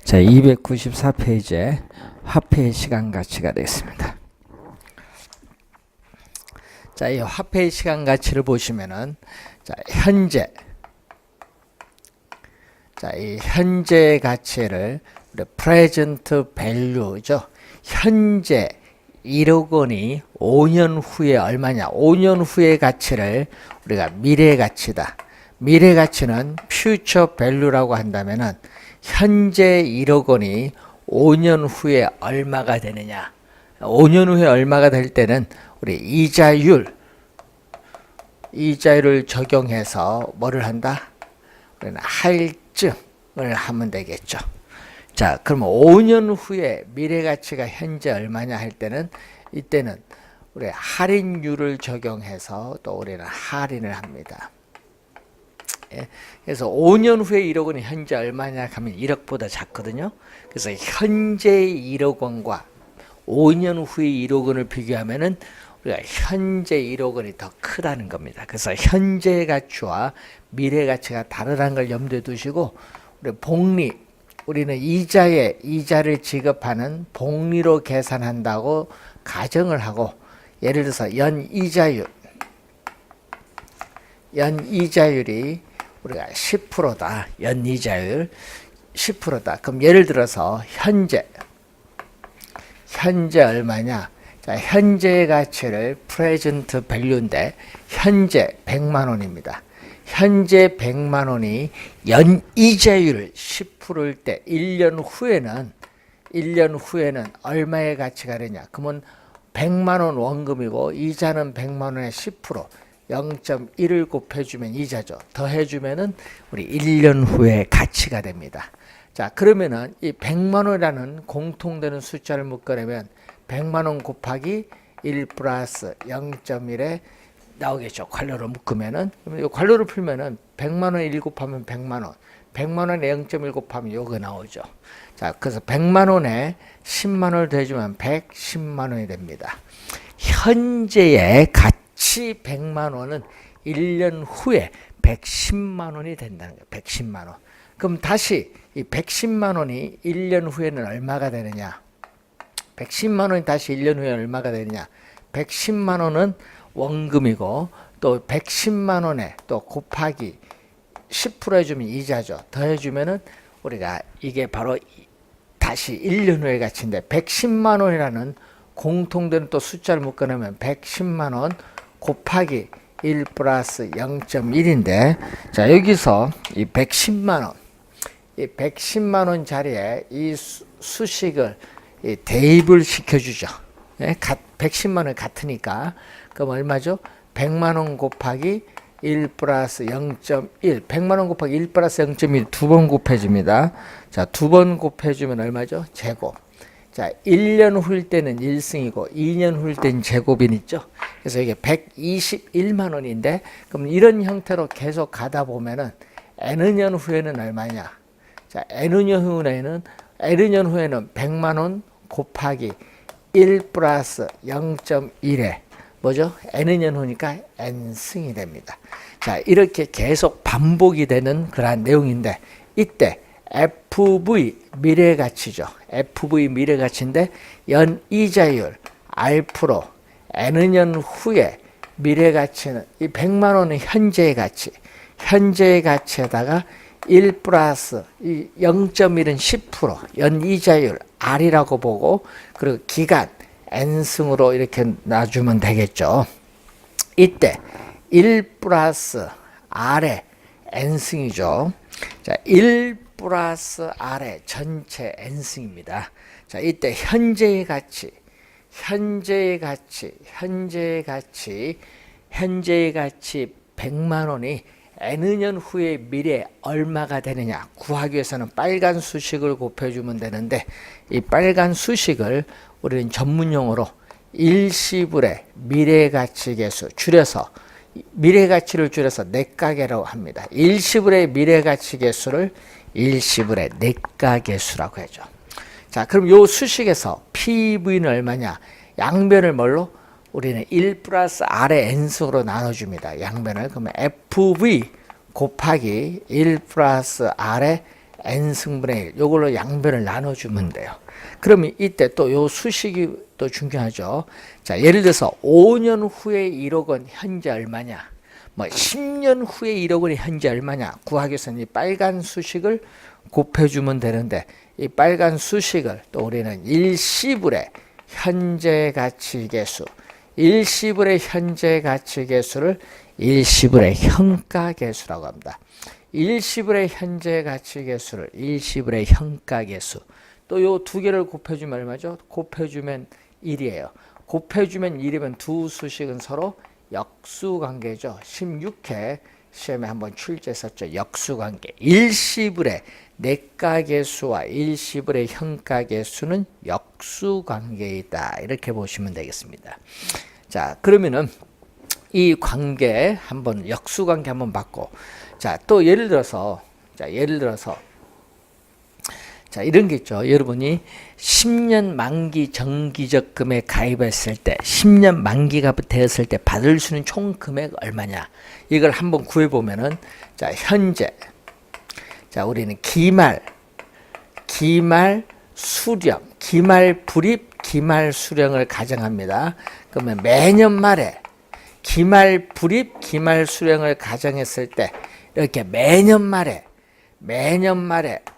자, 294페이지에 화폐의 시간 가치가 되겠습니다. 자, 이 화폐의 시간 가치를 보시면은, 자, 현재, 자, 이 현재 가치를 우리 present value죠. 현재 1억 원이 5년 후에 얼마냐? 5년 후의 가치를 우리가 미래 가치다. 미래 가치는 future value라고 한다면은 현재 1억 원이 5년 후에 얼마가 되느냐? 5년 후에 얼마가 될 때는 우리 이자율을 적용해서 뭐를 한다? 우리는 할증을 하면 되겠죠. 자, 그러면 5년 후에 미래 가치가 현재 얼마냐 할 때는 이때는 우리 할인율을 적용해서 또 우리는 할인을 합니다. 예, 그래서 5년 후에 1억 원이 현재 얼마냐 하면 1억보다 작거든요. 그래서 현재 1억 원과 5년 후에 1억 원을 비교하면은 우리가 현재 1억 원이 더 크다는 겁니다. 그래서 현재 가치와 미래 가치가 다르다는 걸 염두에 두시고, 우리 복리, 우리는 이자를 지급하는 복리로 계산한다고 가정을 하고, 예를 들어서 연이자율이 우리가 10%다. 연이자율 10%다. 그럼 예를 들어서 현재 얼마냐? 자, 현재의 가치를 present value인데 현재 100만 원입니다. 현재 100만 원이 연이자율 10%일 때 1년 후에는 얼마의 가치가 되냐? 그러면 100만 원 원금이고 이자는 100만 원의 10%, 0.1을 곱해주면 이자죠. 더해주면은 우리 1년 후에 가치가 됩니다. 자, 그러면은 이 100만 원이라는 공통되는 숫자를 묶어내면 100만 원 곱하기 1 플러스 0.1에 나오겠죠. 괄호로 묶으면은. 그러면 이 괄호를 풀면은 100만 원에 1 곱하면 100만 원. 100만 원에 0.1 곱하면 요거 나오죠. 자, 그래서 100만 원에 10만 원을 더해주면 110만 원이 됩니다. 현재의 가치 100만 원은 1년 후에 110만 원이 된다는 거예요. 110만 원. 그럼 다시 이 110만 원이 1년 후에는 얼마가 되느냐? 110만 원이 다시 1년 후에 얼마가 되느냐? 110만 원은 원금이고 또 110만 원에 또 곱하기 10% 해주면 이자죠. 더해주면은 우리가 이게 바로 다시 1년 후의 가치인데 110만 원이라는 공통되는 또 숫자를 묶어내면 110만 원 곱하기 1 플러스 0.1인데, 자, 여기서 이 110만 원 자리에 이 수식을 대입을 시켜주죠. 예? 110만 원 같으니까. 그럼 얼마죠? 100만 원 곱하기 1 플러스 0.1. 100만 원 곱하기 1 플러스 0.1 두 번 곱해줍니다. 자, 두 번 곱해주면 얼마죠? 제곱. 자, 1년 후일 때는 1승이고 2년 후일 때는 제곱이 있죠. 그래서 이게 121만 원인데, 그럼 이런 형태로 계속 가다 보면은 N년 후에는 얼마냐? 자, N년 후에는 100만 원 곱하기 1 플러스 0.1에 뭐죠? N년 후니까 N승이 됩니다. 자, 이렇게 계속 반복이 되는 그러한 내용인데, 이때 FV 미래가치죠. FV 미래가치인데 연이자율 R 프로 N년 후에 미래가치는 이 100만 원은 현재의 가치에다가 1 플러스 이 0.1은 10% 연이자율 R이라고 보고, 그리고 기간 N승으로 이렇게 놔주면 되겠죠. 이때 1 플러스 R의 N승이죠. 자, 1 플러스 R의 전체 N승입니다. 자, 이때 현재의 가치 100만 원이 N년 후의 미래 얼마가 되느냐 구하기 위해서는 빨간 수식을 곱해주면 되는데, 이 빨간 수식을 우리는 전문용어로 일시불의 미래가치계수 미래가치를 줄여서 내가계라고 합니다. 일시불의 미래가치계수를 일시불의 내가계수라고 하죠. 자, 그럼 요 수식에서 PV는 얼마냐? 양변을 뭘로? 우리는 1 플러스 R의 N승으로 나눠줍니다. 양변을. 그러면 FV 곱하기 1 플러스 R의 n승분의 1 요걸로 양변을 나눠주면 돼요. 그러면 이때 또 요 수식이 또 중요하죠. 자, 예를 들어서 5년 후에 1억 원 현재 얼마냐, 뭐 10년 후에 1억 원이 현재 얼마냐 구하기 위해서는 이 빨간 수식을 곱해주면 되는데, 이 빨간 수식을 또 우리는 일시불의 현재 가치 계수, 일시불의 현재 가치 계수를 일시불의 현가 계수라고 합니다. 일시불의 현재 가치 계수를 일시불의 현가 계수, 또 요 두 개를 곱해주면 얼마죠? 곱해주면 1이에요. 곱해주면 1이면 두 수식은 서로 역수관계죠. 16회 시험에 한번 출제했었죠. 역수관계. 일시불의 내가계수와 일시불의 현가계수는 역수관계이다. 이렇게 보시면 되겠습니다. 자, 그러면은 이 관계 한번 역수관계 한번 봤고, 자, 또 예를 들어서 자, 이런 게 있죠. 여러분이 10년 만기 정기적금에 가입했을 때, 10년 만기가 되었을 때 받을 수 있는 총 금액 얼마냐? 이걸 한번 구해보면은, 자, 현재, 자, 우리는 기말 수령, 기말 불입, 기말 수령을 가정합니다. 그러면 매년 말에 기말 불입, 기말 수령을 가정했을 때, 이렇게 매년 말에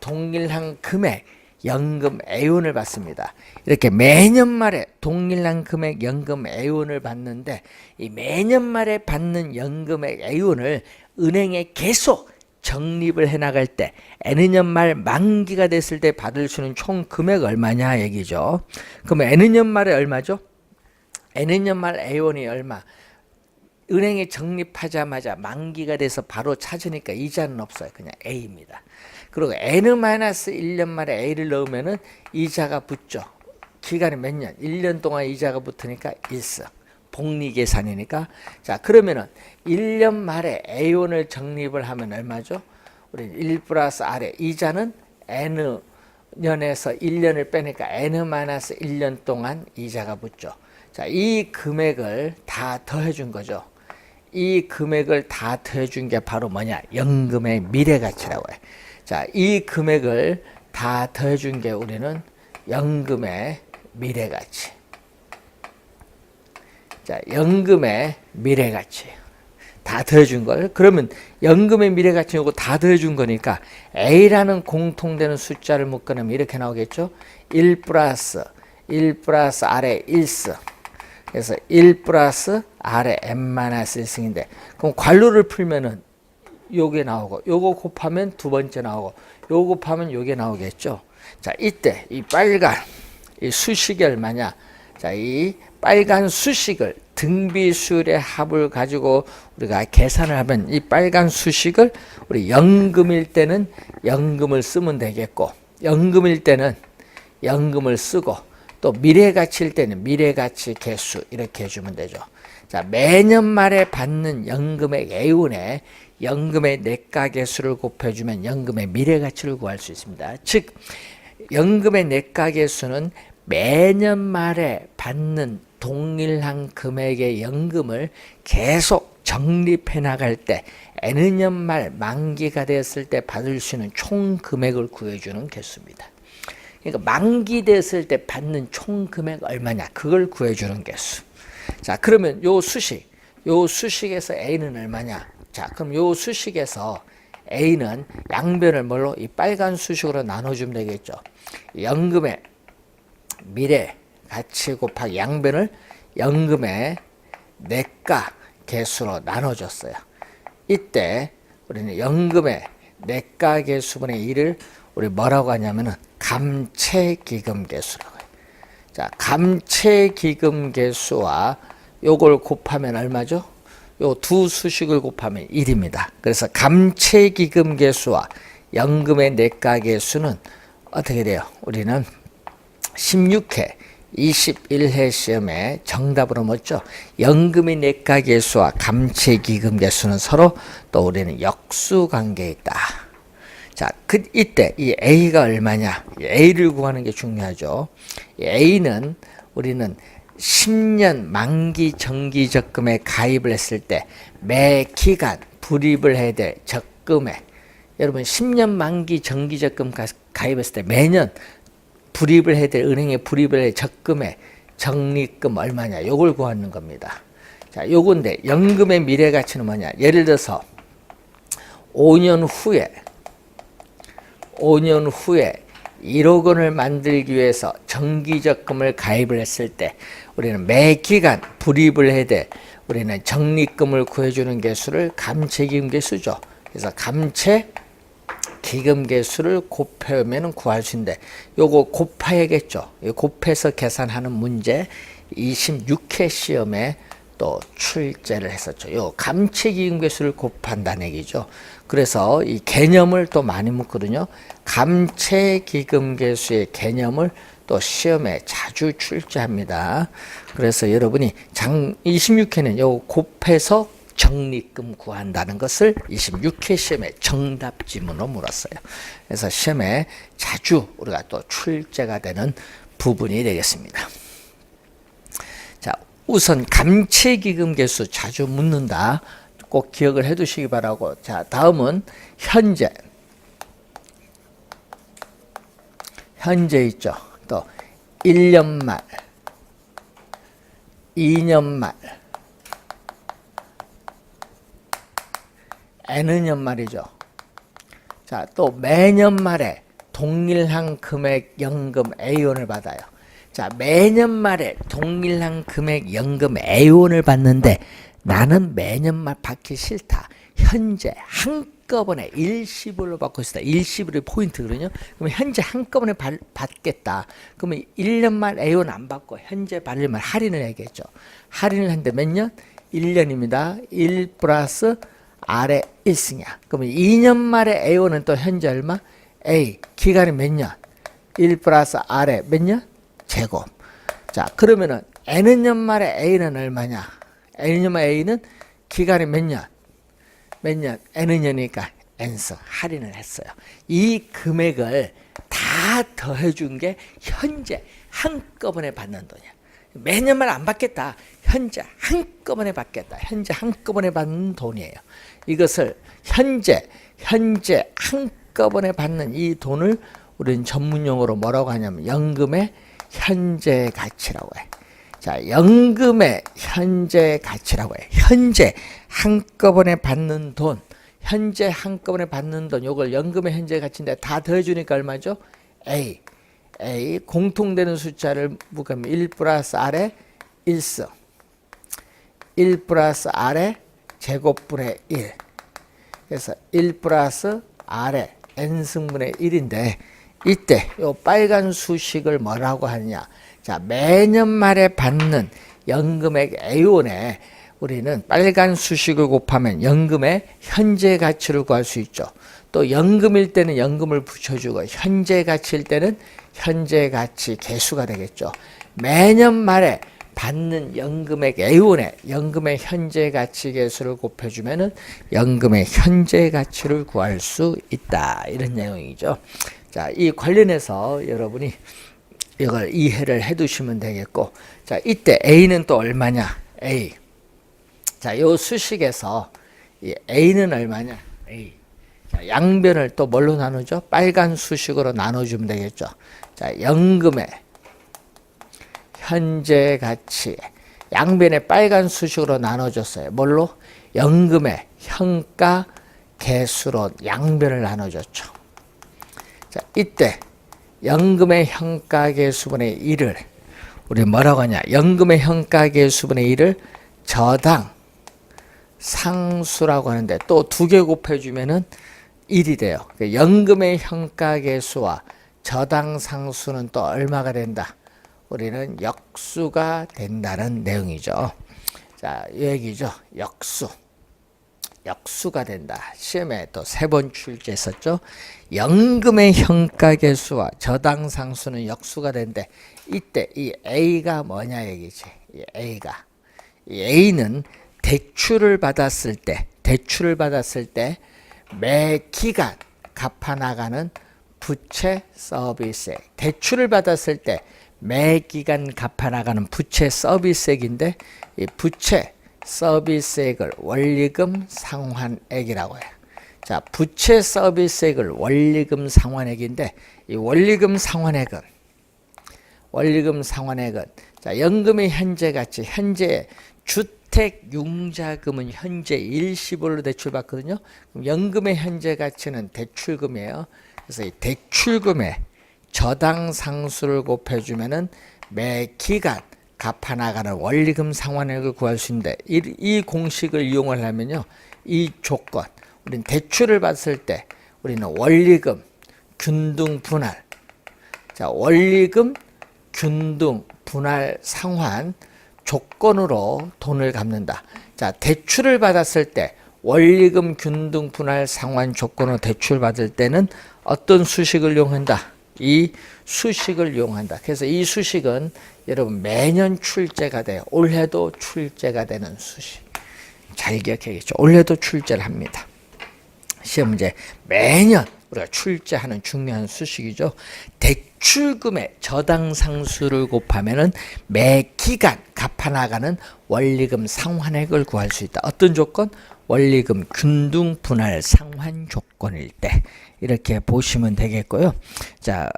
동일한 금액 연금 애운을 받습니다. 이렇게 매년 말에 동일한 금액 연금 애운을 받는데, 이 매년 말에 받는 연금의 애운을 은행에 계속 적립을 해나갈 때 N년 말 만기가 됐을 때 받을 수 있는 총 금액 얼마냐 얘기죠. 그러면 N년 말에 얼마죠? N년 말 애운이 얼마? 은행에 적립하자마자 만기가 돼서 바로 찾으니까 이자는 없어요. 그냥 A입니다. 그리고 N-1년 만에 A를 넣으면은 이자가 붙죠. 기간이 몇 년? 1년 동안 이자가 붙으니까 1승. 복리 계산이니까. 자, 그러면은 1년 말에 A원을 적립을 하면 얼마죠? 우리 1 플러스 R에 이자는 N년에서 1년을 빼니까 N-1년 동안 이자가 붙죠. 자, 이 금액을 다 더해 준 거죠. 이 금액을 다 더해준 게 바로 뭐냐? 연금의 미래가치라고 해요. 자, 이 금액을 다 더해준 게 우리는 연금의 미래가치. 자, 연금의 미래가치. 다 더해준 걸. 그러면 연금의 미래가치고 다 더해준 거니까 A라는 공통되는 숫자를 묶어내면 이렇게 나오겠죠? 1 플러스 R의 1승. 그래서 1 플러스 R의 n-1승인데, 그럼 괄호를 풀면은 요게 나오고, 요거 곱하면 두 번째 나오고, 요거 곱하면 요게 나오겠죠. 자, 이때 이 빨간 이 수식이 얼마냐? 자, 이 빨간 수식을 등비수열의 합을 가지고 우리가 계산을 하면, 이 빨간 수식을 우리 연금일 때는 연금을 쓰면 되겠고, 연금일 때는 연금을 쓰고, 또 미래가치일 때는 미래가치 개수 이렇게 해주면 되죠. 자, 매년 말에 받는 연금의 애운에 연금의 내가 개수를 곱해주면 연금의 미래가치를 구할 수 있습니다. 즉, 연금의 내가 개수는 매년 말에 받는 동일한 금액의 연금을 계속 적립해 나갈 때 N년 말 만기가 되었을 때 받을 수 있는 총 금액을 구해주는 개수입니다. 그러니까 만기 됐을 때 받는 총 금액 얼마냐, 그걸 구해주는 개수. 자, 그러면 요 수식에서 A는 얼마냐? 자, 그럼 요 수식에서 A는 양변을 뭘로? 이 빨간 수식으로 나눠주면 되겠죠. 연금의 미래 가치 곱하기 양변을 연금의 내가 개수로 나눠줬어요. 이때 우리는 연금의 내가 개수분의 1을 우리 뭐라고 하냐면은 감채기금 개수라고 해요. 자, 감채기금 개수와 요걸 곱하면 얼마죠? 요 두 수식을 곱하면 1입니다. 그래서 감채기금 개수와 연금의 내가 개수는 어떻게 돼요? 우리는 16회 21회 시험에 정답으로 뭐죠? 연금의 내가 개수와 감채기금 개수는 서로 또 우리는 역수관계에 있다. 자, 이때 이 A가 얼마냐? A를 구하는 게 중요하죠. A는 우리는 10년 만기 정기적금에 가입을 했을 때 매 기간 불입을 해야 될 적금액, 여러분 10년 만기 정기적금 가입했을 때 매년 불입을 해야 될 은행에 불입을 해 적금에 적립금 얼마냐 요걸 구하는 겁니다. 자, 요건데 연금의 미래 가치는 뭐냐? 예를 들어서 5년 후에 1억 원을 만들기 위해서 정기적금을 가입을 했을 때 우리는 매 기간 불입을 해야 돼 우리는 적립금을 구해주는 개수를 감채기금 개수죠. 그래서 감채기금 개수를 곱하면 구할 수 있는데 요거 곱해야겠죠. 곱해서 계산하는 문제 26회 시험에 또 출제를 했었죠. 요 감채기금 개수를 곱한다는 얘기죠. 그래서 이 개념을 또 많이 묻거든요. 감채기금 개수의 개념을 또 시험에 자주 출제합니다. 그래서 여러분이 26회는 요 곱해서 적립금 구한다는 것을 26회 시험에 정답 지문으로 물었어요. 그래서 시험에 자주 우리가 또 출제가 되는 부분이 되겠습니다. 자, 우선 감채기금 개수 자주 묻는다. 꼭 기억을 해 두시기 바라고. 자, 다음은 현재 있죠. 또 1년 말, 2년 말, N년 말이죠. 자, 또 매년 말에 동일한 금액 연금 A원을 받아요. 자, 매년 말에 동일한 금액 연금 A원을 받는데 나는 매년 말 받기 싫다. 현재 한꺼번에 일시불로 받고 싶다. 일시불이 포인트거든요. 그러면 현재 한꺼번에 받겠다. 그러면 1년 말 A원 안 받고 현재 받을 말 할인을 해야겠죠. 할인을 한데 몇 년? 1년입니다. 1 플러스 R의 1승이야. 그러면 2년 말에 A원은 또 현재 얼마? A. 기간이 몇 년? 1 플러스 R의 몇 년? 제곱. 자, 그러면은 N년 말에 A는 얼마냐? N년 말에 A는 기간이 몇 년? N년이니까 N승 할인을 했어요. 이 금액을 다 더해준 게 현재 한꺼번에 받는 돈이야. 매년만 안 받겠다. 현재 한꺼번에 받겠다. 현재 한꺼번에 받는 돈이에요. 이것을 현재 한꺼번에 받는 이 돈을 우리는 전문용어로 뭐라고 하냐면 연금의 현재 가치라고 해. 자, 연금의 현재 가치라고 해. 현재 한꺼번에 받는 돈, 현재 한꺼번에 받는 돈, 요걸 연금의 현재 가치인데 다 더해주니까 얼마죠? A 공통되는 숫자를 묶으면 1 플러스 R의 1승, 1 플러스 R의 제곱분의 1. 그래서 1 플러스 R의 N승분의 1인데 이때 요 빨간 수식을 뭐라고 하느냐? 자, 매년 말에 받는 연금액 A원에 우리는 빨간 수식을 곱하면 연금의 현재 가치를 구할 수 있죠. 또 연금일 때는 연금을 붙여주고 현재 가치일 때는 현재 가치 개수가 되겠죠. 매년 말에 받는 연금액 A원에 연금의 현재 가치 개수를 곱해주면은 연금의 현재 가치를 구할 수 있다. 이런 내용이죠. 자, 이 관련해서 여러분이 이걸 이해를 해 두시면 되겠고, 자, 이때 A는 또 얼마냐? A. 자, 요 수식에서 이 A는 얼마냐? A. 자, 양변을 또 뭘로 나누죠? 빨간 수식으로 나눠주면 되겠죠. 자, 연금의 현재 가치. 양변에 빨간 수식으로 나눠줬어요. 뭘로? 연금의 현가 개수로 양변을 나눠줬죠. 자, 이때 연금의 현가계수분의 1을 우리 뭐라고 하냐? 연금의 현가계수분의 1을 저당 상수라고 하는데 또 2개 곱해주면은 1이 돼요. 연금의 현가계수와 저당 상수는 또 얼마가 된다? 우리는 역수가 된다는 내용이죠. 자, 이 얘기죠. 역수가 된다. 시험에 또 3번 출제했었죠. 연금의 현가계수와 저당 상수는 역수가 되는데 이때 이 A가 뭐냐 얘기지. 이 A는 대출을 받았을 때 매 기간 갚아나가는 부채 서비스액. 대출을 받았을 때 매 기간 갚아나가는 부채 서비스액인데 이 부채 서비스액을 원리금 상환액이라고 해요. 자, 부채 서비스액을 원리금 상환액인데 이 원리금 상환액은 자, 연금의 현재 가치, 현재 주택 융자금은 현재 일시불로 대출받거든요. 그럼 연금의 현재 가치는 대출금이에요. 그래서 이 대출금의 저당 상수를 곱해주면은 매 기간 갚아나가는 원리금 상환액을 구할 수 있는데 이 공식을 이용을 하면요, 이 조건, 우리는 대출을 받을 때 우리는 원리금 균등 분할, 자, 원리금 균등 분할 상환 조건으로 돈을 갚는다. 자, 대출을 받았을 때 원리금 균등 분할 상환 조건으로 대출 받을 때는 어떤 수식을 이용한다? 이 수식을 이용한다. 그래서 이 수식은 여러분 매년 출제가 돼요. 올해도 출제가 되는 수식. 잘 기억해야겠죠. 올해도 출제를 합니다. 시험 문제 매년 우리가 출제하는 중요한 수식이죠. 대출금의 저당 상수를 곱하면은 매 기간 갚아나가는 원리금 상환액을 구할 수 있다. 어떤 조건? 원리금 균등 분할 상환 조건일 때 이렇게 보시면 되겠고요. 자,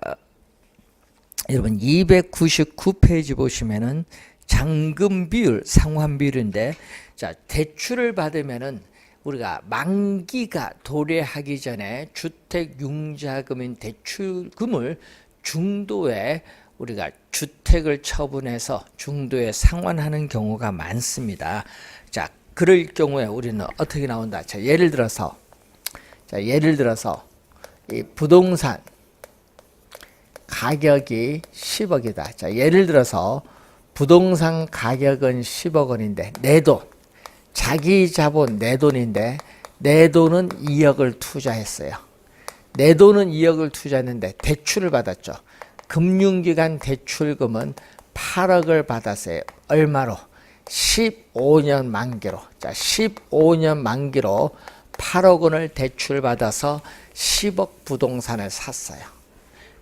여러분 299페이지 보시면은 잔금 비율, 상환 비율인데, 자, 대출을 받으면은 우리가 만기가 도래하기 전에 주택 융자금인 대출금을 중도에 우리가 주택을 처분해서 중도에 상환하는 경우가 많습니다. 자, 그럴 경우에 우리는 어떻게 나온다? 자, 예를 들어서 이 부동산 가격이 10억이다. 자, 예를 들어서 부동산 가격은 10억 원인데 내 돈, 자기 자본 내 돈인데 내 돈은 2억을 투자했어요. 내 돈은 2억을 투자했는데 대출을 받았죠. 금융기관 대출금은 8억을 받았어요. 얼마로? 15년 만기로. 자, 15년 만기로 8억 원을 대출받아서 10억 부동산을 샀어요.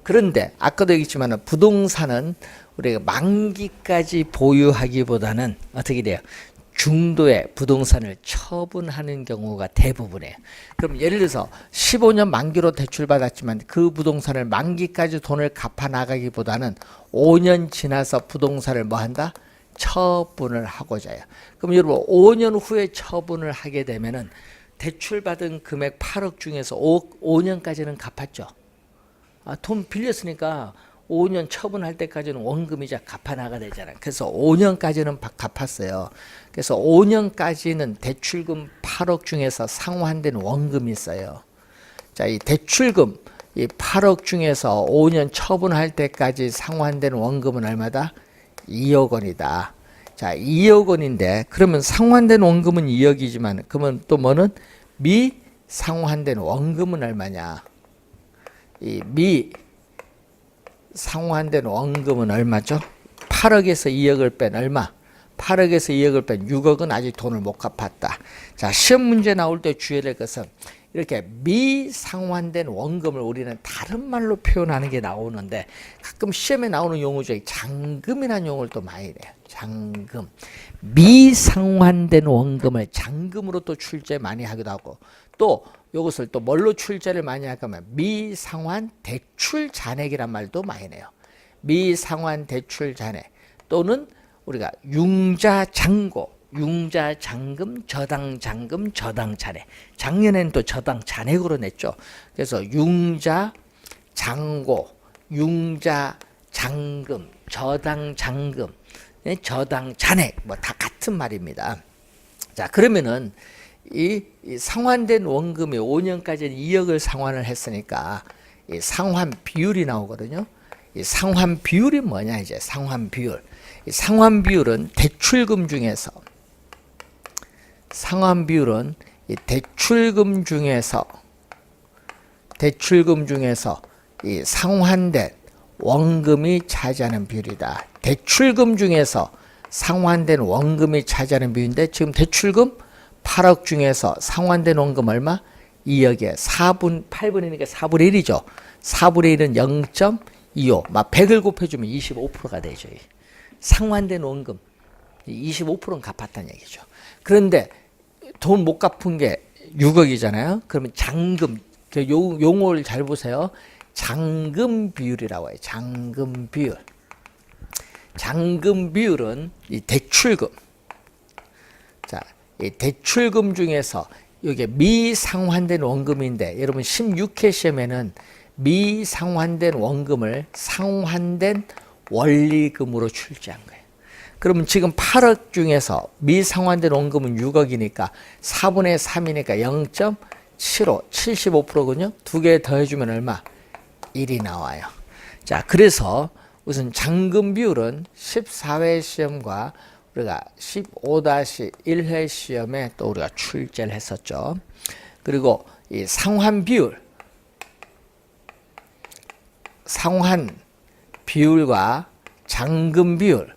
그런데 아까도 얘기했지만 부동산은 우리가 만기까지 보유하기보다는 어떻게 돼요? 중도에 부동산을 처분하는 경우가 대부분이에요. 그럼 예를 들어서 15년 만기로 대출받았지만 그 부동산을 만기까지 돈을 갚아 나가기보다는 5년 지나서 부동산을 뭐 한다? 처분을 하고자 해요. 그럼 여러분 5년 후에 처분을 하게 되면은 대출받은 금액 8억 중에서 5년까지는 갚았죠. 돈 빌렸으니까 5년 처분할 때까지는 원금이자 갚아나가야 되잖아요. 그래서 5년까지는 갚았어요. 그래서 5년까지는 대출금 8억 중에서 상환된 원금이 있어요. 자, 이 대출금 이 8억 중에서 5년 처분할 때까지 상환된 원금은 얼마다? 2억 원이다. 자, 2억 원인데 그러면 상환된 원금은 2억이지만 그러면 또 뭐는 미상환된 원금은 얼마냐? 이 미상환된 원금은 얼마죠? 8억에서 2억을 뺀 얼마? 8억에서 2억을 뺀 6억은 아직 돈을 못 갚았다. 자, 시험 문제 나올 때 주의해야 될 것은 이렇게 미상환된 원금을 우리는 다른 말로 표현하는 게 나오는데 가끔 시험에 나오는 용어 중에 잔금이라는 용어를 또 많이 내요. 잔금. 미상환된 원금을 잔금으로 또 출제 많이 하기도 하고 또 이것을 또 뭘로 출제를 많이 할까 하면 미상환 대출 잔액이란 말도 많이 내요. 미상환 대출 잔액 또는 우리가 융자잔고, 융자잔금, 저당잔금, 저당잔액. 작년에는 또 저당잔액으로 냈죠. 그래서 융자잔고, 융자잔금, 저당잔금, 저당잔액 뭐 다 같은 말입니다. 자, 그러면은 이 상환된 원금이 5년까지는 2억을 상환을 했으니까 이 상환 비율이 나오거든요. 이 상환 비율이 뭐냐 이제 상환 비율. 이 상환 비율은 대출금 중에서 상환 비율은 이 대출금 중에서 이 상환된 원금이 차지하는 비율이다. 대출금 중에서 상환된 원금이 차지하는 비율인데 지금 대출금 8억 중에서 상환된 원금 얼마? 2억에 8분이니까 4분의 1이죠. 4분의 1은 0.25. 막 100을 곱해주면 25%가 되죠. 상환된 원금 25%는 갚았다는 얘기죠. 그런데 돈 못 갚은 게 6억이잖아요. 그러면 잔금, 용어를 잘 보세요. 잔금 비율이라고 해요. 잔금 비율. 잔금 비율은 이 대출금. 자, 이 대출금 중에서 이게 미상환된 원금인데, 여러분 16회 시험에는 미상환된 원금을 상환된 원리금으로 출제한 거예요. 그러면 지금 8억 중에서 미상환된 원금은 6억이니까 4분의 3이니까 0.75, 75%거든요. 두 개 더해주면 얼마? 1이 나와요. 자, 그래서 우선 잔금 비율은 14회 시험과 우리가 15-1회 시험에 또 우리가 출제를 했었죠. 그리고 이 상환 비율, 상환 비율과 잔금 비율,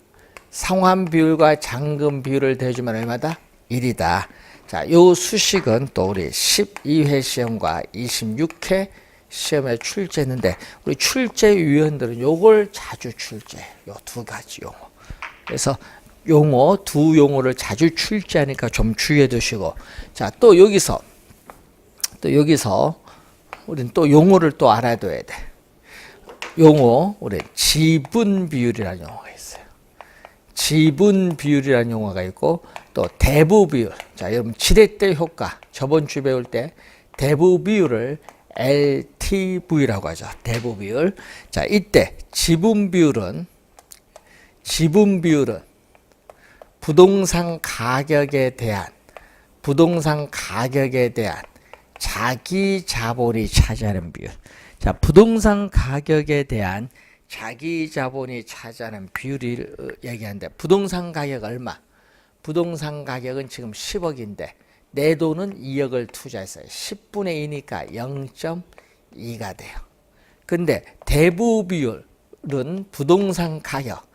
상환 비율과 잔금 비율을 대주면 얼마다? 1이다. 자, 요 수식은 또 우리 12회 시험과 26회 시험에 출제했는데, 우리 출제위원들은 요걸 자주 출제해요. 요 두 가지 용어. 그래서 용어, 두 용어를 자주 출제하니까 좀 주의해 두시고. 자, 또 여기서 우리는 또 용어를 또 알아둬야 돼. 용어, 우리 지분 비율이라는 용어가 있어요. 지분 비율이라는 용어가 있고, 또 대부 비율. 자, 여러분 지렛대 효과 저번 주 배울 때 대부 비율을 LTV라고 하죠. 대부 비율. 자, 이때 지분 비율은 부동산 가격에 대한 자기 자본이 차지하는 비율. 자, 부동산 가격에 대한 자기 자본이 차지하는 비율을 얘기하는데, 부동산 가격 얼마? 부동산 가격은 지금 10억인데 내 돈은 2억을 투자했어요. 10분의 2니까 0.2가 돼요. 근데 대부 비율은 부동산 가격,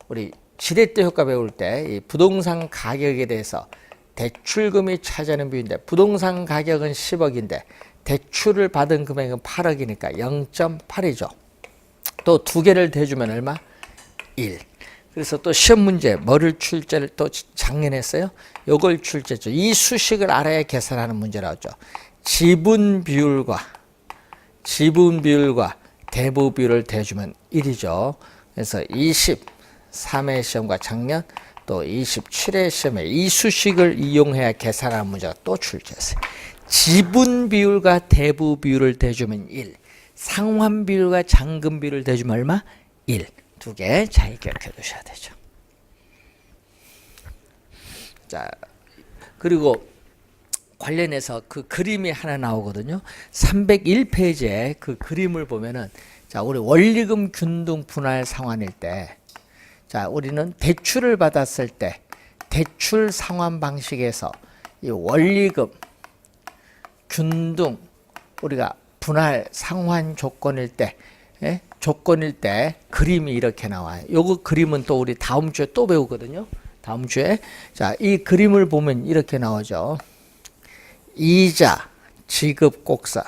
우리 지렛대 효과 배울 때 이 부동산 가격에 대해서 대출금이 차지하는 비율인데, 부동산 가격은 10억인데 대출을 받은 금액은 8억이니까 0.8이죠. 또 두 개를 대주면 얼마? 1. 그래서 또 시험 문제 뭐를 출제를 또 작년에 했어요? 요걸 출제죠. 이 수식을 알아야 계산하는 문제 나오죠. 지분 비율과 대부 비율을 대주면 1이죠. 그래서 23회 시험과 작년 또 27회 시험에 이 수식을 이용해야 계산하는 문제가 또 출제했어요. 지분 비율과 대부 비율을 대주면 1. 상환 비율과 잔금 비율을 대주면 얼마? 1. 두 개 잘 기억해 두셔야 되죠. 자, 그리고 관련해서 그 그림이 하나 나오거든요. 301페이지에 그 그림을 보면은, 자, 우리 원리금 균등 분할 상환일 때, 자, 우리는 대출을 받았을 때 대출 상환 방식에서 이 원리금 균등 우리가 분할 상환 조건일 때 그림이 이렇게 나와요. 요거 그림은 또 우리 다음 주에 또 배우거든요. 다음 주에. 자, 이 그림을 보면 이렇게 나오죠. 이자 지급 곡선.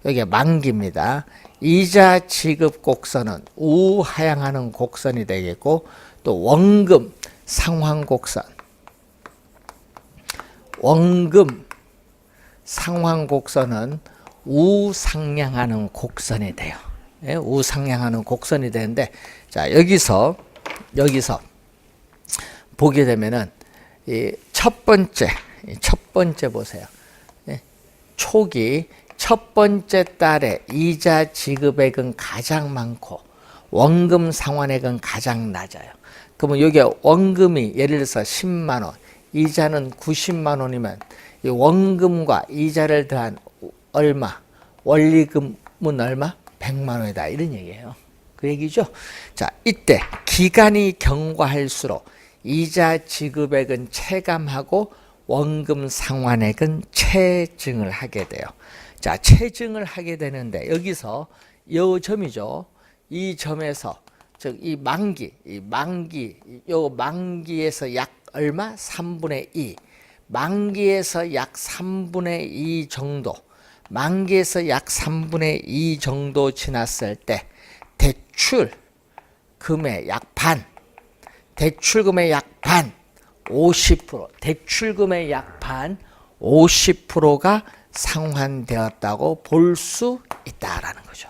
여기가 만기입니다. 이자 지급 곡선은 우하향하는 곡선이 되겠고, 또 원금 상환 곡선. 원금 상환 곡선은 우상향하는 곡선이 돼요. 예, 우상향하는 곡선이 되는데, 자, 여기서 보게 되면은 이 첫 번째 보세요. 예, 초기 첫 번째 달에 이자 지급액은 가장 많고 원금 상환액은 가장 낮아요. 그러면 여기 원금이 예를 들어서 10만 원, 이자는 90만 원이면 이 원금과 이자를 더한 얼마? 원리금은 얼마? 100만 원이다. 이런 얘기예요. 그 얘기죠. 자, 이때 기간이 경과할수록 이자 지급액은 체감하고 원금 상환액은 체증을 하게 돼요. 자, 체증을 하게 되는데, 여기서 이 점이죠. 이 점에서 즉 이 만기에서 약 얼마? 3분의 2. 만기에서 약 3분의 2 정도. 만기에서 약 3분의 2 정도 지났을 때 대출금의 약 반, 50%, 대출금의 약 반, 50%가 상환되었다고 볼 수 있다라는 거죠.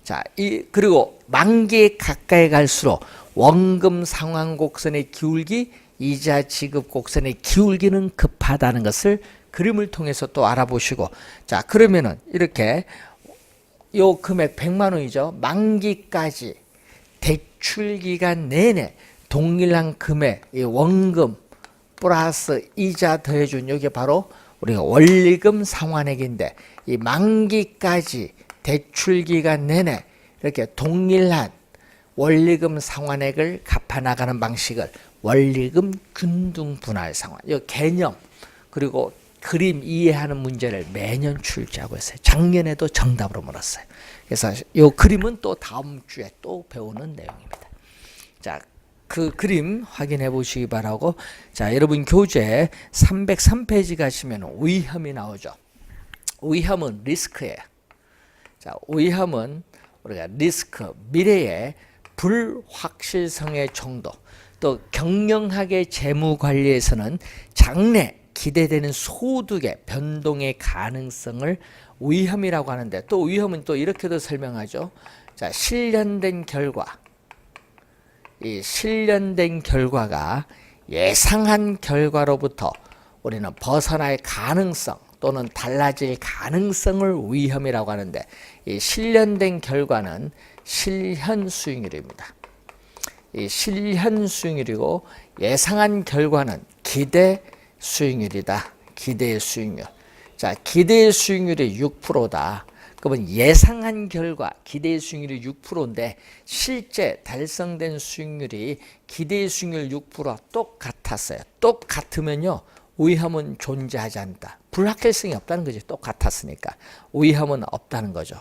자, 그리고 만기에 가까이 갈수록 원금 상환 곡선의 기울기, 이자 지급 곡선의 기울기는 급하다는 것을 그림을 통해서 또 알아보시고, 자, 그러면은 이렇게 요 금액 100만 원이죠. 만기까지 대출 기간 내내 동일한 금액, 이 원금 플러스 이자 더해준 이게 바로 우리가 원리금 상환액인데, 이 만기까지 대출 기간 내내 이렇게 동일한 원리금 상환액을 갚아 나가는 방식을 원리금 균등 분할 상환, 이 개념 그리고 그림 이해하는 문제를 매년 출제하고 있어요. 작년에도 정답으로 물었어요. 그래서 이 그림은 또 다음 주에 또 배우는 내용입니다. 자, 그 그림 확인해 보시기 바라고. 자, 여러분 교재 303페이지 가시면 위험이 나오죠. 위험은 리스크예요. 자, 위험은 우리가 리스크, 미래의 불확실성의 정도, 또 경영학의 재무 관리에서는 장래 기대되는 소득의 변동의 가능성을 위험이라고 하는데, 또 위험은 또 이렇게도 설명하죠. 자, 실현된 결과, 이 실현된 결과가 예상한 결과로부터 우리는 벗어날 가능성 또는 달라질 가능성을 위험이라고 하는데, 이 실현된 결과는 실현 수익률입니다. 이 실현 수익률이고 예상한 결과는 기대 수익률이다. 기대의 수익률. 자, 기대의 수익률이 6%다. 그러면 예상한 결과 기대의 수익률이 6%인데 실제 달성된 수익률이 기대의 수익률 6%와 똑같았어요. 똑같으면요, 위험은 존재하지 않다. 불확실성이 없다는 거죠. 똑같았으니까. 위험은 없다는 거죠.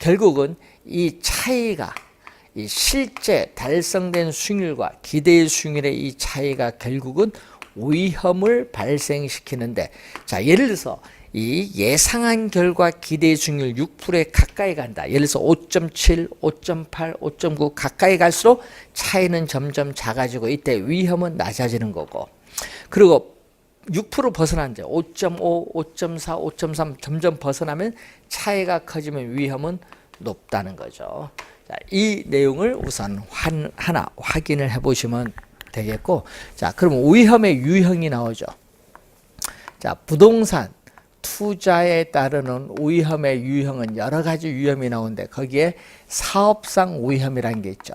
결국은 이 차이가, 이 실제 달성된 수익률과 기대의 수익률의 이 차이가 결국은 위험을 발생시키는데, 자, 예를 들어서 이 예상한 결과 기대 수익률 6%에 가까이 간다. 예를 들어서 5.7, 5.8, 5.9 가까이 갈수록 차이는 점점 작아지고 이때 위험은 낮아지는 거고, 그리고 6% 벗어난데 5.5, 5.4, 5.3 점점 벗어나면 차이가 커지면 위험은 높다는 거죠. 자, 이 내용을 우선 하나 확인을 해보시면 되겠고, 자, 그럼 위험의 유형이 나오죠. 자, 부동산 투자에 따르는 위험의 유형은 여러 가지 위험이 나오는데 거기에 사업상 위험이라는 게 있죠.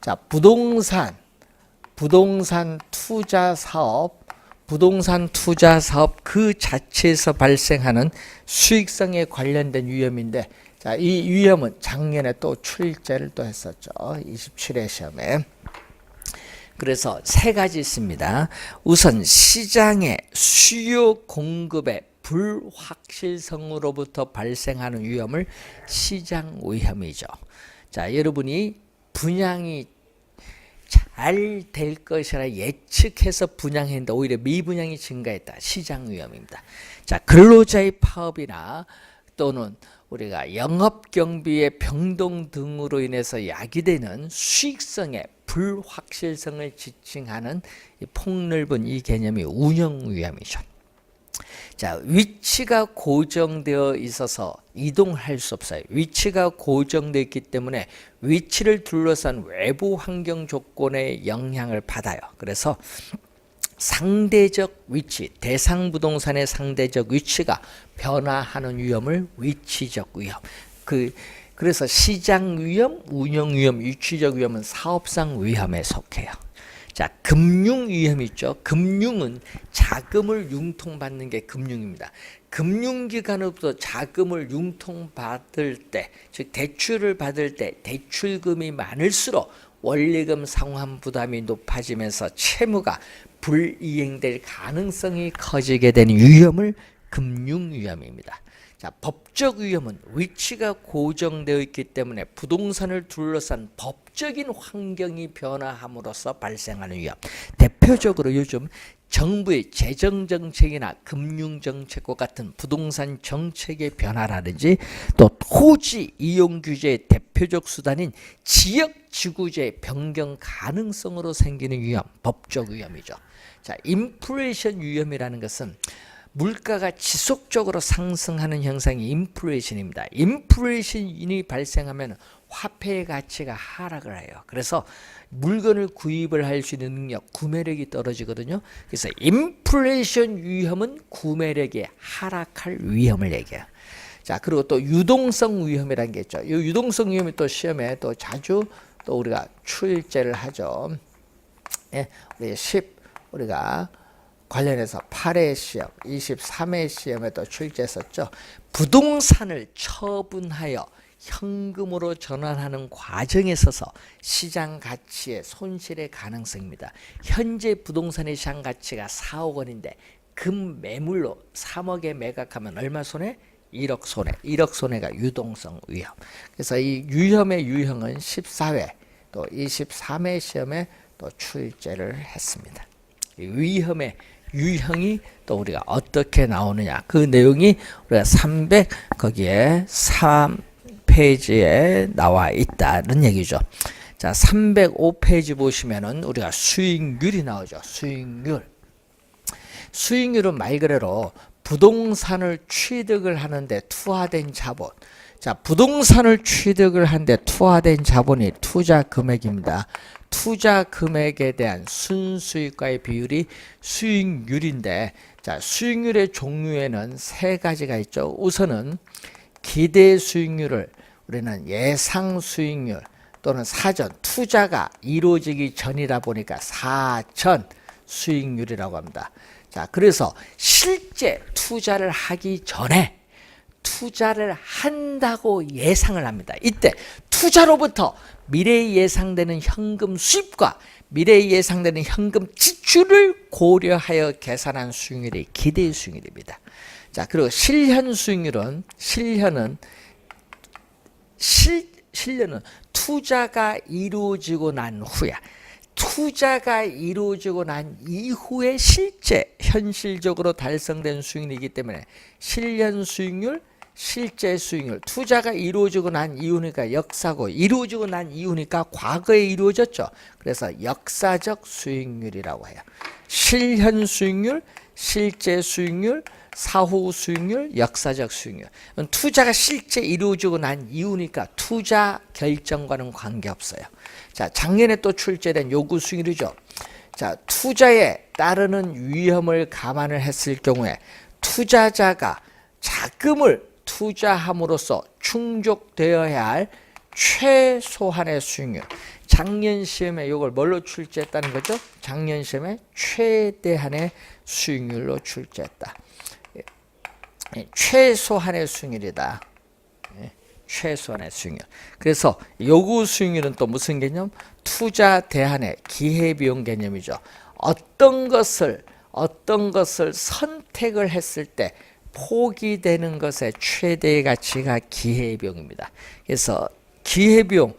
자, 부동산 투자 사업 그 자체에서 발생하는 수익성에 관련된 위험인데, 자, 이 위험은 작년에 또 출제를 또 했었죠. 27회 시험에. 그래서 세 가지 있습니다. 우선 시장의 수요 공급의 불확실성으로부터 발생하는 위험을 시장 위험이죠. 자, 여러분이 분양이 잘 될 것이라 예측해서 분양했는데 오히려 미분양이 증가했다. 시장 위험입니다. 자, 근로자의 파업이나 또는 우리가 영업 경비의 변동 등으로 인해서 야기되는 수익성의 불확실성을 지칭하는 폭넓은 이 개념이 운영 위험이죠. 자, 위치가 고정되어 있어서 이동할 수 없어요. 위치가 고정되어 있기 때문에 위치를 둘러싼 외부 환경 조건의 영향을 받아요. 그래서 상대적 위치, 대상 부동산의 상대적 위치가 변화하는 위험을 위치적 위험. 그래서 시장 위험, 운영 위험, 위치적 위험은 사업상 위험에 속해요. 자, 금융 위험이 있죠. 금융은 자금을 융통받는 게 금융입니다. 금융기관으로부터 자금을 융통받을 때, 즉 대출을 받을 때 대출금이 많을수록 원리금 상환 부담이 높아지면서 채무가 불이행될 가능성이 커지게 되는 위험을 금융 위험입니다. 자, 법적 위험은 위치가 고정되어 있기 때문에 부동산을 둘러싼 법적인 환경이 변화함으로써 발생하는 위험. 대표적으로 요즘 정부의 재정정책이나 금융정책과 같은 부동산 정책의 변화라든지 또 토지 이용 규제의 대표적 수단인 지역지구제 변경 가능성으로 생기는 위험, 법적 위험이죠. 자, 인플레이션 위험이라는 것은 물가가 지속적으로 상승하는 현상이 인플레이션입니다. 인플레이션이 발생하면 화폐의 가치가 하락을 해요. 그래서 물건을 구입을 할 수 있는 능력, 구매력이 떨어지거든요. 그래서 인플레이션 위험은 구매력이 하락할 위험을 얘기해요. 자, 그리고 또 유동성 위험이라는 게 있죠. 이 유동성 위험이 또 시험에 또 자주 또 우리가 출제를 하죠. 예, 우리 10 우리가 관련해서 8회 시험, 23회 시험에 또 출제했었죠. 부동산을 처분하여 현금으로 전환하는 과정에 있어서 시장 가치의 손실의 가능성입니다. 현재 부동산의 시장 가치가 4억 원인데 금 매물로 3억에 매각하면 얼마 손해? 1억 손해. 1억 손해가 유동성 위험. 그래서 이 위험의 유형은 14회 또 23회 시험에 또 출제를 했습니다. 위험의 유형이 또 우리가 어떻게 나오느냐, 그 내용이 우리가 300 거기에 3페이지에 나와 있다는 얘기죠. 자, 305페이지 보시면은 우리가 수익률이 나오죠. 수익률은 말 그대로 부동산을 취득을 하는데 투하된 자본. 자, 부동산을 취득을 하는데 투하된 자본이 투자 금액입니다. 투자 금액에 대한 순수익과의 비율이 수익률인데, 자, 수익률의 종류에는 세 가지가 있죠. 우선은 기대 수익률을 우리는 예상 수익률 또는 사전, 투자가 이루어지기 전이다 보니까 사전 수익률이라고 합니다. 자, 그래서 실제 투자를 하기 전에 투자를 한다고 예상을 합니다. 이때 투자로부터 미래에 예상되는 현금 수입과 미래에 예상되는 현금 지출을 고려하여 계산한 수익률이 기대 수익률입니다. 자, 그리고 실현 수익률은 실현은 투자가 이루어지고 난 후에 투자가 이루어지고 난 이후에 실제 현실적으로 달성된 수익률이기 때문에 실현 수익률, 실제 수익률, 투자가 이루어지고 난 이후니까 역사고 이루어지고 난 이후니까 과거에 이루어졌죠. 그래서 역사적 수익률이라고 해요. 실현 수익률, 실제 수익률, 사후 수익률, 역사적 수익률. 투자가 실제 이루어지고 난 이후니까 투자 결정과는 관계없어요. 자, 작년에 또 출제된 요구 수익률이죠. 자, 투자에 따르는 위험을 감안을 했을 경우에 투자자가 자금을 투자함으로써 충족되어야 할 최소한의 수익률. 작년 시험에 이걸 뭘로 출제했다는 거죠? 작년 시험에 최대한의 수익률로 출제했다. 최소한의 수익률이다. 최소한의 수익률. 그래서 요구 수익률은 또 무슨 개념? 투자 대한의 기회비용 개념이죠. 어떤 것을 선택을 했을 때 포기되는 것의 최대의 가치가 기회비용입니다. 그래서 기회비용,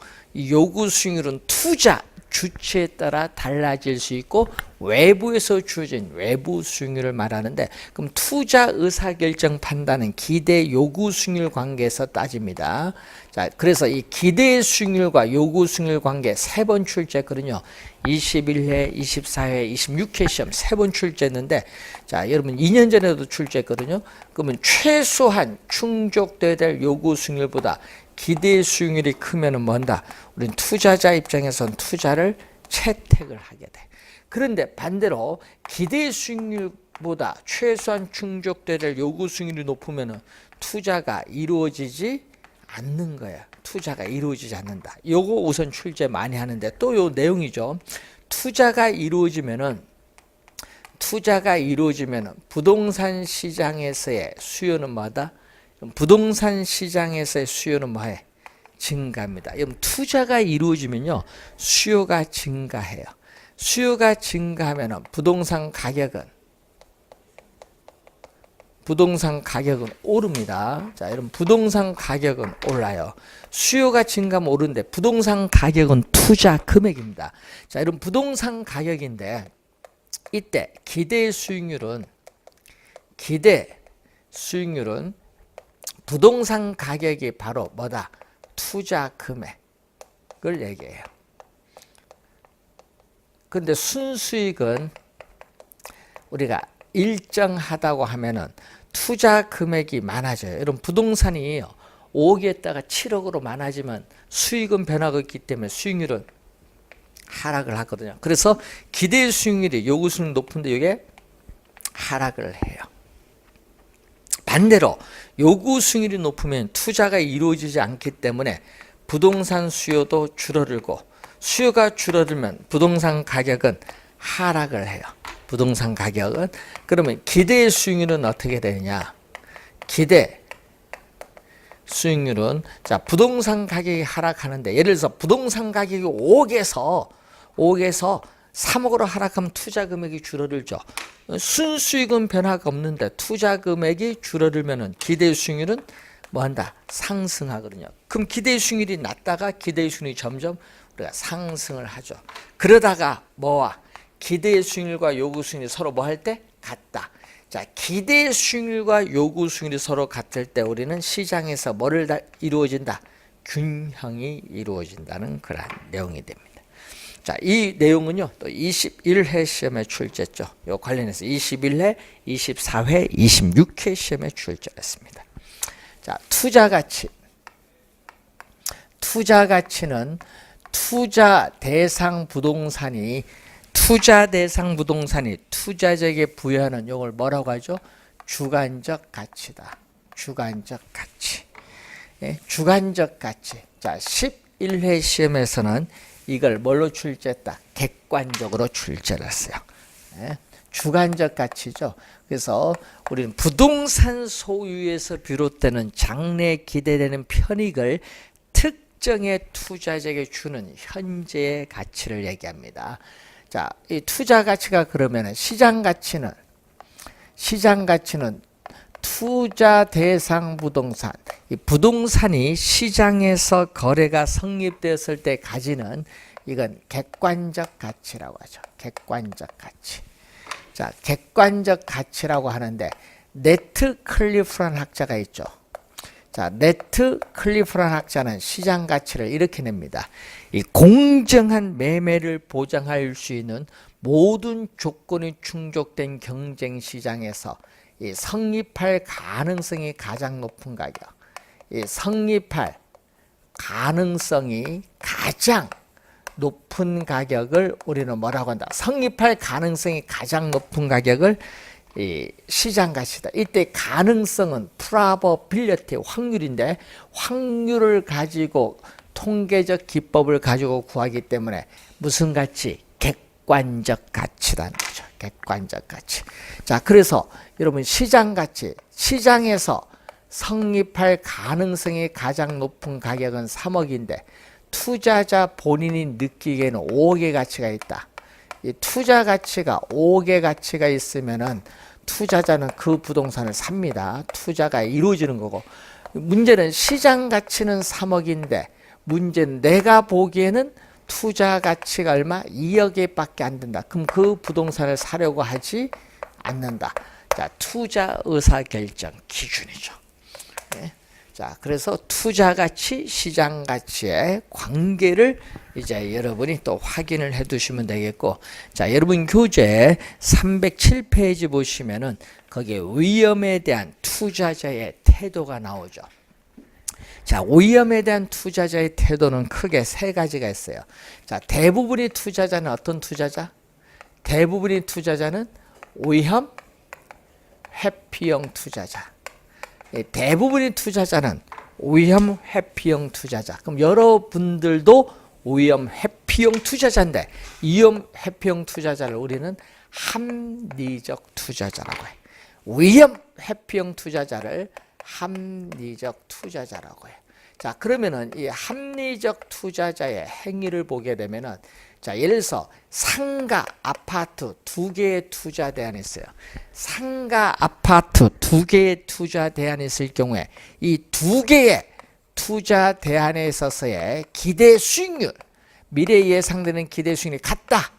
요구 수익률은 투자 주체에 따라 달라질 수 있고 외부에서 주어진 외부 수익률을 말하는데, 그럼 투자 의사결정 판단은 기대 요구 수익률 관계에서 따집니다. 자, 그래서 이 기대 수익률과 요구 수익률 관계 3번 출제했거든요. 21회, 24회, 26회 시험 3번 출제했는데, 자, 여러분 2년 전에도 출제했거든요. 그러면 최소한 충족돼야 될 요구 수익률보다 기대 수익률이 크면은 뭔다? 우리는 투자자 입장에선 투자를 채택을 하게 돼. 그런데 반대로 기대 수익률보다 최소한 충족돼야 될 요구 수익률이 높으면은 투자가 이루어지지 않는 거야. 투자가 이루어지지 않는다. 요거 우선 출제 많이 하는데 또 요 내용이죠. 투자가 이루어지면은 부동산 시장에서의 수요는 뭐다? 부동산 시장에서의 수요는 뭐해? 증가합니다. 여러분, 투자가 이루어지면요, 수요가 증가해요. 수요가 증가하면 부동산 가격은 오릅니다. 자, 여러분, 부동산 가격은 올라요. 수요가 증가하면 오르는데 부동산 가격은 투자 금액입니다. 자, 여러분, 부동산 가격인데 이때 기대 수익률은 부동산 가격이 바로 뭐다? 투자 금액을 얘기해요. 근데 순수익은 우리가 일정하다고 하면은 투자 금액이 많아져요. 여러분 부동산이 5억이었다가 7억으로 많아지면 수익은 변화가 있기 때문에 수익률은 하락을 하거든요. 그래서 기대 수익률이 요구 수익률이 높은데 이게 하락을 해요. 반대로 요구 수익률이 높으면 투자가 이루어지지 않기 때문에 부동산 수요도 줄어들고 수요가 줄어들면 부동산 가격은 하락을 해요. 부동산 가격은. 그러면 기대 수익률은 어떻게 되느냐? 기대 수익률은 자 부동산 가격이 하락하는데 예를 들어서 부동산 가격이 5억에서 3억으로 하락하면 투자 금액이 줄어들죠. 순수익은 변화가 없는데 투자 금액이 줄어들면은 기대 수익률은 뭐 한다? 상승하거든요. 그럼 기대 수익률이 낮다가 기대 수익률이 점점 우리가 상승을 하죠. 그러다가 뭐와 기대 수익률과 요구 수익률이 서로 뭐 할 때 같다. 자, 기대 수익률과 요구 수익률이 서로 같을 때 우리는 시장에서 뭐를 이루어진다? 균형이 이루어진다는 그런 내용이 됩니다. 자, 이 내용은요, 또 21회 시험에 출제했죠. 요 관련해서 21회, 24회, 26회 시험에 출제했습니다. 자, 투자 가치. 투자 가치는 투자 대상 부동산이 투자자에게 부여하는 이걸 뭐라고 하죠? 주관적 가치다. 주관적 가치. 예, 주관적 가치. 자, 11회 시험에서는 이걸 뭘로 출제했다? 객관적으로 출제를 했어요. 예, 주관적 가치죠. 그래서 우리는 부동산 소유에서 비롯되는 장래에 기대되는 편익을 특정의 투자자에게 주는 현재의 가치를 얘기합니다. 자, 이 투자 가치가 그러면은 시장 가치는 투자 대상 부동산, 이 부동산이 시장에서 거래가 성립되었을 때 가지는 이건 객관적 가치라고 하죠. 객관적 가치. 자, 객관적 가치라고 하는데 네트 클리프라는 학자가 있죠. 자, 네트 클리프라는 학자는 시장 가치를 이렇게 냅니다. 이 공정한 매매를 보장할 수 있는 모든 조건이 충족된 경쟁 시장에서 이 성립할 가능성이 가장 높은 가격, 이 성립할 가능성이 가장 높은 가격을 우리는 뭐라고 한다? 성립할 가능성이 가장 높은 가격을 이 시장 가치다. 이때 가능성은 프로바빌리티 확률인데 확률을 가지고 통계적 기법을 가지고 구하기 때문에 무슨 가치? 객관적 가치라는 거죠. 객관적 가치. 자, 그래서 여러분 시장 가치, 시장에서 성립할 가능성이 가장 높은 가격은 3억인데 투자자 본인이 느끼기에는 5억의 가치가 있다. 이 투자 가치가 5억의 가치가 있으면은 투자자는 그 부동산을 삽니다. 투자가 이루어지는 거고. 문제는 시장 가치는 3억인데 문제는 내가 보기에는 투자 가치가 얼마? 2억에 밖에 안 된다. 그럼 그 부동산을 사려고 하지 않는다. 자, 투자 의사 결정 기준이죠. 네. 자, 그래서 투자 가치, 시장 가치의 관계를 이제 여러분이 또 확인을 해 두시면 되겠고, 자, 여러분 교재 307페이지 보시면은 거기에 위험에 대한 투자자의 태도가 나오죠. 자, 위험에 대한 투자자의 태도는 크게 세 가지가 있어요. 자, 대부분의 투자자는 어떤 투자자? 대부분의 투자자는 위험 회피형 투자자. 대부분의 투자자는 위험 회피형 투자자. 그럼 여러분들도 위험 회피형 투자자인데 위험 회피형 투자자를 우리는 합리적 투자자라고 해요. 위험 회피형 투자자를 합리적 투자자라고 해요. 자, 그러면은 이 합리적 투자자의 행위를 보게 되면은 자, 예를 들어서 상가 아파트 2개의 투자 대안이 있어요. 상가 아파트 2개의 투자 대안이 있을 경우에 이 2개의 투자 대안에 있어서의 기대 수익률, 미래에 예상되는 기대 수익률이 같다.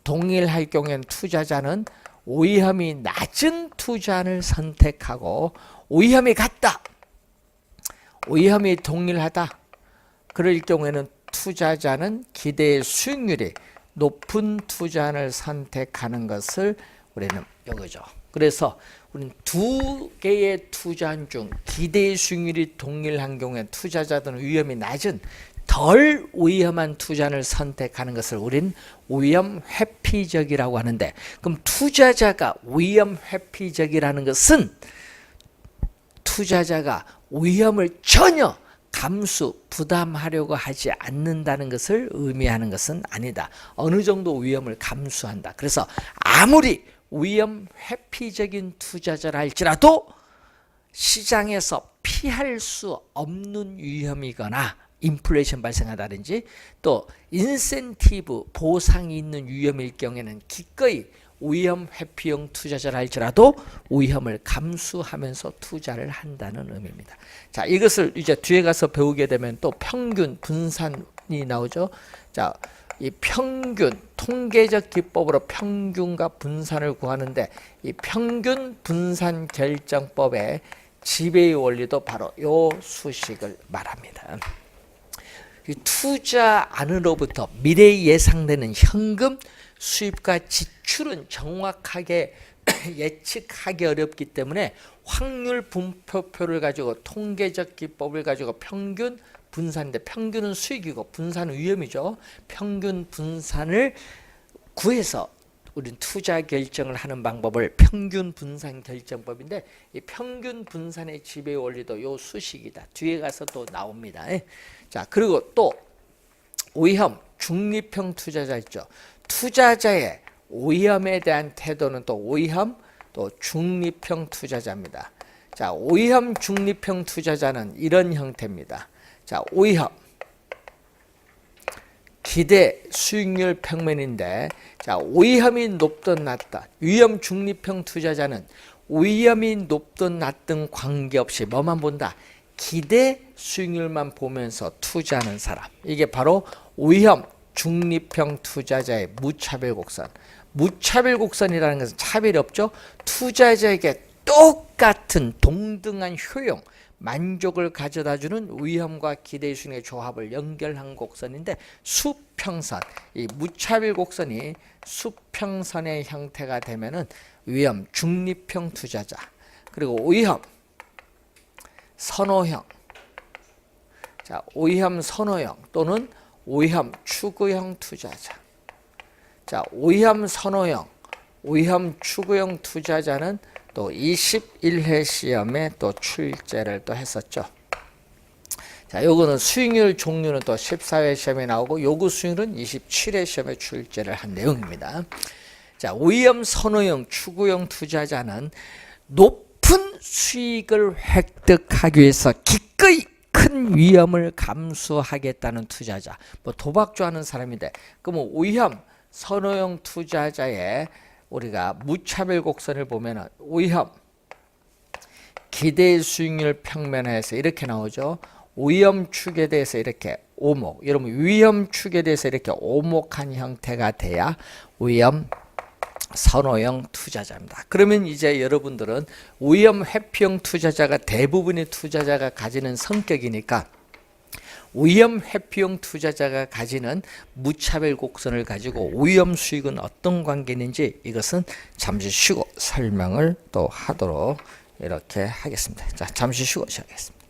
동일할 경우에는 투자자는 위험이 낮은 투자를 선택하고 위험이 같다. 위험이 동일하다. 그럴 경우에는 투자자는 기대 수익률이 높은 투자를 선택하는 것을 우리는 이거죠. 그래서 우리는 두 개의 투자한 중 기대 수익률이 동일한 경우에 투자자들은 위험이 낮은 덜 위험한 투자를 선택하는 것을 우리는 위험 회피적이라고 하는데, 그럼 투자자가 위험 회피적이라는 것은 투자자가 위험을 전혀 감수, 부담하려고 하지 않는다는 것을 의미하는 것은 아니다. 어느 정도 위험을 감수한다. 그래서 아무리 위험 회피적인 투자자라 할지라도 시장에서 피할 수 없는 위험이거나 인플레이션 발생하다든지 또 인센티브 보상이 있는 위험일 경우에는 기꺼이 위험 회피형 투자자라 할지라도 위험을 감수하면서 투자를 한다는 의미입니다. 자, 이것을 이제 뒤에 가서 배우게 되면 또 평균 분산이 나오죠. 자, 이 평균 통계적 기법으로 평균과 분산을 구하는데, 이 평균 분산 결정법의 지배의 원리도 바로 요 수식을 말합니다. 투자 안으로부터 미래에 예상되는 현금 수입과 지출은 정확하게 예측하기 어렵기 때문에 확률 분포표를 가지고 통계적 기법을 가지고 평균 분산인데, 평균은 수익이고 분산은 위험이죠. 평균 분산을 구해서 우리는 투자 결정을 하는 방법을 평균 분산 결정법인데, 이 평균 분산의 지배 원리도 요 수식이다. 뒤에 가서 또 나옵니다. 자, 그리고 또 위험 중립형 투자자 있죠. 투자자의 위험에 대한 태도는 또 위험 또 중립형 투자자입니다. 자, 위험 중립형 투자자는 이런 형태입니다. 자, 위험 기대 수익률 평면인데, 자, 위험이 높든 낮다. 위험 중립형 투자자는 위험이 높든 낮든 관계없이 뭐만 본다? 기대 수익률만 보면서 투자하는 사람. 이게 바로 위험 중립형 투자자의 무차별 곡선. 무차별 곡선이라는 것은 차별이 없죠. 투자자에게 똑같은 동등한 효용, 만족을 가져다주는 위험과 기대 수익의 조합을 연결한 곡선인데, 수평선, 이 무차별 곡선이 수평선의 형태가 되면은 위험 중립형 투자자, 그리고 위험 선호형, 자, 위험 선호형 또는 위험 추구형 투자자. 자, 위험 선호형, 위험 추구형 투자자는 또 21회 시험에 또 출제를 또 했었죠. 자, 요거는 수익률 종류는 또 14회 시험에 나오고, 요구 수익률은 27회 시험에 출제를 한 내용입니다. 자, 위험 선호형, 추구형 투자자는 높은 수익을 획득하기 위해서 기꺼이 큰 위험을 감수하겠다는 투자자. 뭐 도박주 하는 사람인데, 그러면 위험 선호형 투자자의 우리가 무차별 곡선을 보면은 위험 기대 수익률 평면에서 이렇게 나오죠. 위험 축에 대해서 이렇게 오목. 여러분, 위험 축에 대해서 이렇게 오목한 형태가 돼야 위험 선호형 투자자입니다. 그러면 이제 여러분들은 위험 회피형 투자자가 대부분의 투자자가 가지는 성격이니까, 위험 회피형 투자자가 가지는 무차별 곡선을 가지고 위험 수익은 어떤 관계인지 이것은 잠시 쉬고 설명을 또 하도록 이렇게 하겠습니다. 자, 잠시 쉬고 시작하겠습니다.